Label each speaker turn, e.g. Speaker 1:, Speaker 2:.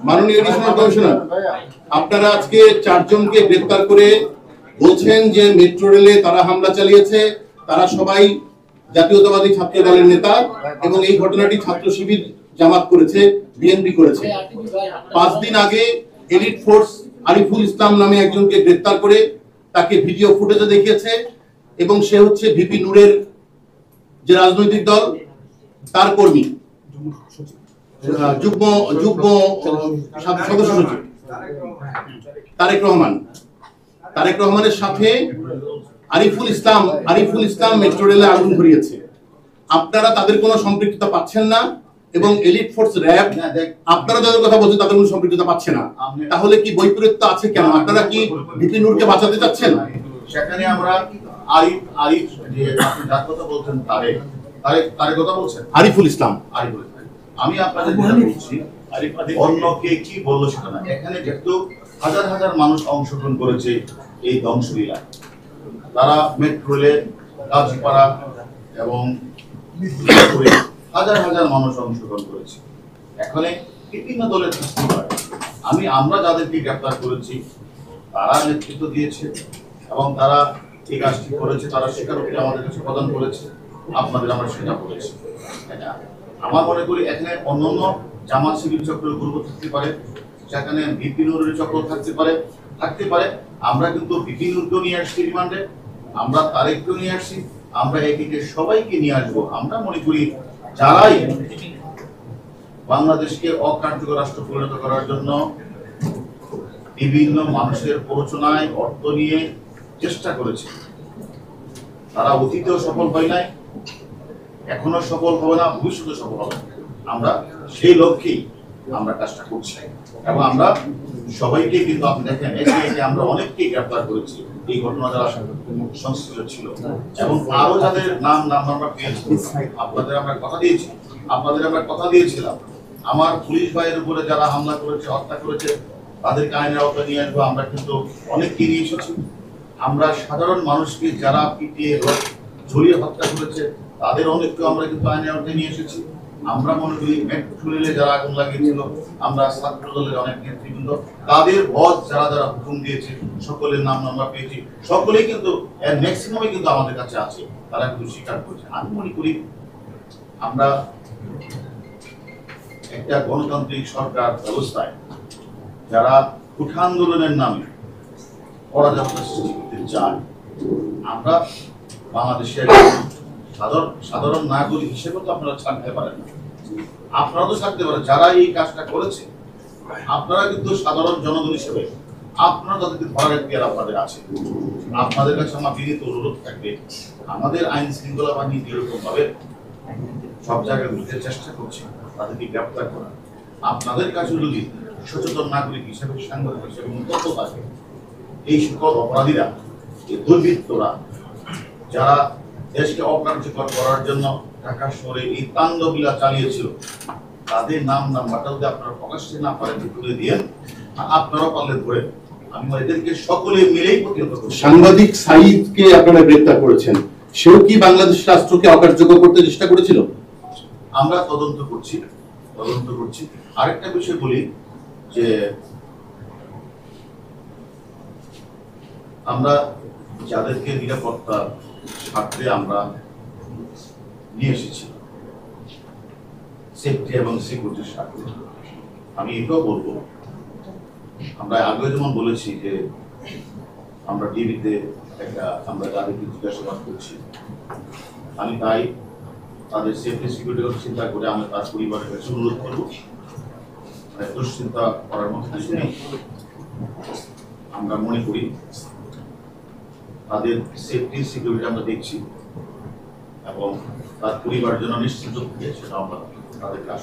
Speaker 1: মাননীয় additional commissioner, আপনারা আজকে 4 জনকে গ্রেফতার করে বলছেন যে মেট্রো রেলে তারা হামলা চালিয়েছে, তারা সবাই জাতীয়তাবাদী ছাত্র দলের নেতা এবং এই ঘটনাটি ছাত্র শিবির জামাত করেছে, বিএনপি করেছে। 5 দিন আগে এলিট ফোর্স আরিফুল ইসলাম নামে একজনকে গ্রেফতার করে তাকে ভিডিও ফুটেজে দেখিয়েছে এবং সে হচ্ছে ভিপি নূরের যে রাজনৈতিক দল তার কর্মী, যুগ্ম সদস্য সচিব তারেক রহমানের সাথে আরিফুল ইসলাম মেট্রো রেলে আগুন ধরিয়েছে। আপনারা তাদের কোনো সম্পৃক্ততা পাচ্ছেন না এবং এলিট ফোর্স র্যাব আপনারা যাদের কথা বলছেন তাদের কোনো সম্পৃক্ততা পাচ্ছে না, তাহলে কি বৈপরীত্য আছে কেন? আপনারা কি ভিপি নূরকে বাঁচাতে চাচ্ছেন?
Speaker 2: সেখানে আমরা আরিফ যে আপনি যার কথা বলছেন তারেক কথা বলছেন আরিফুল ইসলাম। আমি আপনাদের বলছি অন্য কে কি বললো সেটা না, এখানে যেহেতু হাজার হাজার মানুষ অংশগ্রহণ করেছে এই ধ্বংসলীলা, তারা মেট্রো রেলে গাজীপাড়া এবং হাজার হাজার মানুষ অংশগ্রহণ করেছে। এখানে বিভিন্ন দলের আমরা যাদেরকে গ্রেফতার করেছি তারা নেতৃত্ব দিয়েছে এবং তারা এই কাজটি করেছে, তারা স্বীকারোক্তি আমাদের কাছে প্রদান করেছে, আপনাদের আমরা সেটা করেছি। আমার মনে করি এখানে অন্যান্য জামাত শিবির চক্রের গ্রুপ থাকতে পারে, সেখানে ভিপি নূরের চক্র থাকতে পারে। আমরা কিন্তু ভিপি নূরকেও নিয়ে আসছি রিমান্ডে, আমরা তারেককেও নিয়ে আসছি, আমরা এদিকে সবাইকে নিয়ে আসবো। আমরা মনে করি যারাই বাংলাদেশকে অকার্যকর রাষ্ট্র পরিণত করার জন্য বিভিন্ন মানুষের প্ররোচনায় অর্থ নিয়ে চেষ্টা করেছে, তারা অতীতেও সফল হয় নাই, এখনো সফল হবে না, ভবিষ্যতে সফল হবে। আমরা সেই লক্ষ্যেই আমরা কাজটা করছি এবং আমরা সবাইকে কিন্তু আপনি দেখেন একে আমরা অনেককেই গ্রেফতার করেছি এই ঘটনা যারা সংশ্লিষ্ট ছিল এবং আরো যাদের নাম আমরা পেয়েছি। আপনাদের আমরা কথা দিয়েছিলাম আমার পুলিশ ভাইয়ের উপরে যারা হামলা করেছে, হত্যা করেছে, তাদেরকে আইনের আওতায় নিয়ে আসবো। আমরা কিন্তু অনেককে নিয়ে এসেছি। আমরা সাধারণ মানুষকে যারা পিটিয়ে ঝরিয়ে হত্যা করেছে তাদের অনেককে আমরা কিন্তু আইনের আওতায় নিয়ে এসেছি। আমরা মনে করি মেট্রো রেলে যারা আগুন লাগিয়েছিল, আমরা ছাত্র দলের অনেক নেতৃবৃন্দ, তাদের বস যারা হুকুম দিয়েছে সকলের নাম আমরা পেয়েছি। সকলেই কিন্তু ম্যাক্সিমামই কিন্তু আমাদের কাছে আছে, তারা কিন্তু স্বীকার করেছে। আমি মনে করি আমরা একটা গণতান্ত্রিক সরকার ব্যবস্থায় যারা কুঠা আন্দোলনের নামে অরাজকতা সৃষ্টি করতে চায়, আমরা বাংলাদেশের সাধারণ নাগরিক হিসেবে তো আপনারা ছাড়তে পারেন না, আপনারা তো ছাড়তে পারেন। যারা এই কাজটা করেছে আপনারা কিন্তু সাধারণ জনগণ হিসেবে আপনারা তাদেরকে ধরার এখতিয়ার আপনাদের আছে। আপনাদের কাছে আমার বিনীত অনুরোধ থাকবে, আমাদের আইন শৃঙ্খলা বাহিনী যেরকম ভাবে সব জায়গায় বুঝতে চেষ্টা করছে তাদেরকে গ্রেপ্তার করা, আপনাদের কাছে যদি সচেতন নাগরিক হিসেবে, সাংবাদিক হিসেবে তথ্য থাকে, এই সকল অপরাধীরা, এই দুর্বৃত্তরা যারা দেশকে অকার্যকর করার জন্য ঢাকা শহরে এই তাণ্ডবলীলা চালিয়েছিল, তাদের নাম্বারটা যদি আপনারা প্রকাশ্যে না পারেন তুলে দিয়ে আপনারা পারলে ধরে, আমি এদেরকে সকলে মিলেই প্রতিহত করব।
Speaker 1: সাংবাদিক সাঈদকে আপনারা গ্রেফতার করেছেন, সেও কি বাংলাদেশ রাষ্ট্রকে অকার্যকর করতে চেষ্টা করেছিল?
Speaker 2: আমরা তদন্ত করছি। আরেকটা বিষয় বলি যে আমরা যাদেরকে নিরাপত্তা স্বার্থে আমরা নিয়ে এসেছি, সেফটি এবং সিকিউরিটির স্বার্থে, আমি এটাও বলবো, আমরা আগে যেমন বলেছি যে আমরা টিভিতে আমরা যাদেরকে জিজ্ঞাসাবাদ করছি, আমি তাই তাদের সেফটি সিকিউরিটির কথা চিন্তা করে আমরা তার পরিবারের কাছে অনুরোধ করবো, দুশ্চিন্তা করার মতো কিছু নেই। আমরা মনে করি তাদের সেফটি সিকিউরিটি আমরা দেখছি এবং তার পরিবারের জন্য নিশ্চিত সেটা আমরা তাদের কাজ